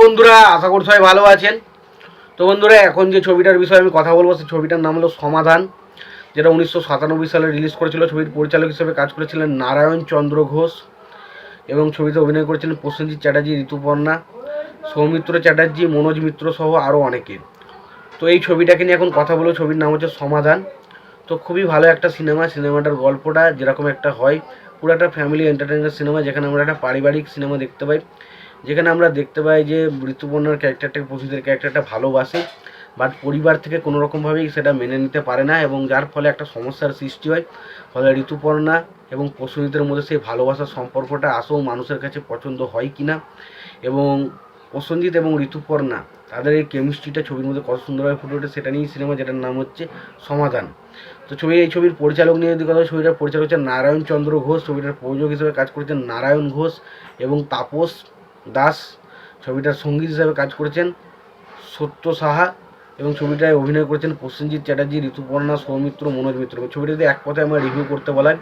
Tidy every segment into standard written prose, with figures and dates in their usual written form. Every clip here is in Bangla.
বন্ধুরা, আশা করি সবাই ভালো আছেন। তো বন্ধুরা, এখন যে ছবিটার বিষয়ে আমি কথা বলবো সেই ছবিটার নাম হলো সমাধান, যেটা 1997 সালে রিলিজ করেছিল। ছবির পরিচালক হিসেবে কাজ করেছিলেন নারায়ণ চন্দ্র ঘোষ এবং ছবিতে অভিনয় করেছিলেন প্রসেনজিৎ চ্যাটার্জি, ঋতুপর্ণা, সৌমিত্র চ্যাটার্জি, মনোজ মিত্র সহ আরও অনেকে। তো এই ছবিটাকে নিয়ে এখন কথা বলবো। ছবির নাম হচ্ছে সমাধান। তো খুবই ভালো একটা সিনেমাটার গল্পটা যেরকম একটা হয়, পুরো একটা ফ্যামিলি এন্টারটেইনার সিনেমা, যেখানে আমরা একটা পারিবারিক সিনেমা দেখতে পাই, যেখানে আমরা দেখতে পাই যে ঋতুপর্ণার ক্যারেক্টারটাকে প্রসেনজিতের ক্যারেক্টারটা ভালোবাসে, বাট পরিবার থেকে কোনো রকমভাবেই সেটা মেনে নিতে পারে না, এবং যার ফলে একটা সমস্যার সৃষ্টি হয়। ফলে ঋতুপর্ণা এবং প্রসেনজিতের মধ্যে সেই ভালোবাসার সম্পর্কটা আসেও মানুষের কাছে পছন্দ হয় কি না, এবং প্রসেনজিৎ এবং ঋতুপর্ণা তাদের এই কেমিস্ট্রিটা ছবির মধ্যে কত সুন্দরভাবে ফুটে ওঠে, সেটা নিয়েই সিনেমা, যেটার নাম হচ্ছে সমাধান। তো এই ছবির পরিচালক নিয়ে যদি কথা, ছবিটার পরিচালক হচ্ছে নারায়ণ চন্দ্র ঘোষ, ছবিটার প্রযোজক হিসেবে কাজ করেছেন নারায়ণ ঘোষ এবং তাপস দাস, ছবিটার সঙ্গীত হিসেবে কাজ করেছেন সত্য সাহা, এবং ছবিটায় অভিনয় করেছেন প্রসেনজিৎ চ্যাটার্জি, ঋতুপর্ণা, সৌমিত্র, মনোজ মিত্র। ছবিটা যদি এক কথায় আমরা রিভিউ করতে বলাই,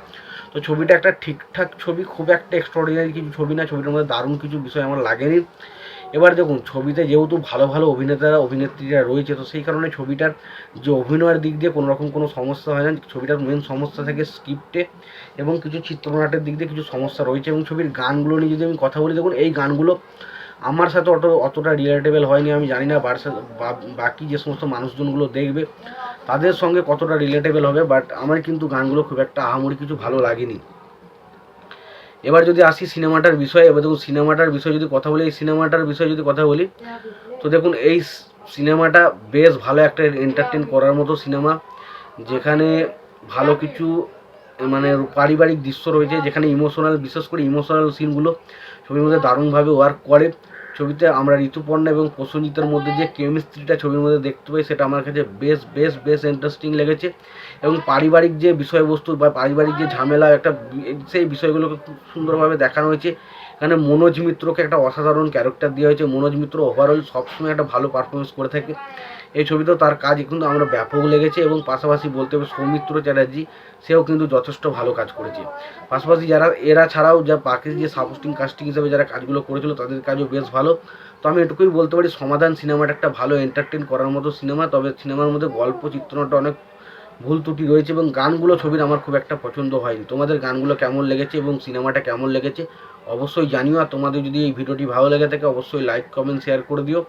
তো ছবিটা একটা ঠিকঠাক ছবি, খুব একটা এক্সট্রাঅর্ডিনারি কিছু ছবি না। ছবিটার মধ্যে দারুণ কিছু বিষয় আমার লাগেনি। এবার দেখুন, ছবিতে যেহেতু ভালো ভালো অভিনেত্রীরা রয়েছে, তো সেই কারণে ছবিটার যে অভিনয়ের দিক দিয়ে কোনো রকম কোনো সমস্যা হয় না। ছবিটার মেন সমস্যা থাকে স্ক্রিপ্টে এবং কিছু চিত্রনাট্যের দিক দিয়ে কিছু সমস্যা রয়েছে। এবং ছবির গানগুলো নিয়ে যদি আমি কথা বলি, দেখুন এই গানগুলো আমার সাথে অতটা রিলেটেবল হয়নি। আমি জানি না বাকি যে সমস্ত মানুষজনগুলো দেখবে তাদের সঙ্গে কতটা রিলেটেবল হবে, বাট আমার কিন্তু গানগুলো খুব একটা আহামরি কিছু ভালো লাগেনি। এবার যদি আসি সিনেমাটার বিষয়ে, এবার দেখুন সিনেমাটার বিষয়ে যদি কথা বলি, এই সিনেমাটার বিষয়ে যদি কথা বলি, তো দেখুন এই সিনেমাটা বেশ ভালো একটা এন্টারটেন করার মতো সিনেমা, যেখানে ভালো কিছু মানে পারিবারিক দৃশ্য রয়েছে, যেখানে বিশেষ করে ইমোশনাল সিনগুলো ছবির মধ্যে দারুণভাবে ওয়ার্ক করে। ছবিতে আমরা ঋতুপর্ণা এবং প্রসেনজিতের মধ্যে যে কেমিস্ট্রিটা ছবির মধ্যে দেখতে পাই, সেটা আমার কাছে বেশ ইন্টারেস্টিং লেগেছে। এবং পারিবারিক যে বিষয়বস্তু বা পারিবারিক যে ঝামেলা একটা, সেই বিষয়গুলোকে খুব সুন্দরভাবে দেখানো হয়েছে। এখানে মনোজ মিত্রকে একটা অসাধারণ ক্যারেক্টার দেওয়া হয়েছে। মনোজ মিত্র ওভারঅল সবসময় একটা ভালো পারফরমেন্স করে থাকে এই ছবিতেও, তার কাজ কিন্তু আমরা ব্যাপক লেগেছে। এবং পাশাপাশি বলতে হবে সৌমিত্র চ্যাটার্জি, সেও কিন্তু যথেষ্ট ভালো কাজ করেছে। পাশাপাশি এরা ছাড়াও বাকি যে সাপোর্টিং কাস্টিং হিসেবে যারা কাজগুলো করেছিল, তাদের কাজও বেশ ভালো। তো আমি এটুকুই বলতে পারি, সমাধান সিনেমাটা একটা ভালো এন্টারটেন করার মতো সিনেমা। তবে সিনেমার মধ্যে গল্প চিত্রনাট্য অনেক ভুল ত্রুটি রয়েছে, এবং গানগুলো ছবির আমার খুব একটা পছন্দ হয়নি। তোমাদের গানগুলো কেমন লেগেছে এবং সিনেমাটা কেমন লেগেছে অবশ্যই জানিও। আর তোমাদের যদি এই ভিডিওটি ভালো লেগে থাকে, অবশ্যই লাইক কমেন্ট শেয়ার করে দিও।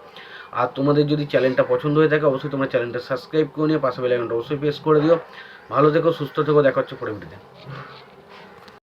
আর তোমাদের যদি চ্যানেলটা পছন্দ হয়ে থাকে, অবশ্যই তোমরা চ্যানেলটা সাবস্ক্রাইব করে নিও, পাশে বেল আইকনটা অবশ্যই প্রেস করে দিও। ভালো থেকো, সুস্থ থেকো, দেখা হচ্ছে পরের ভিডিওতে।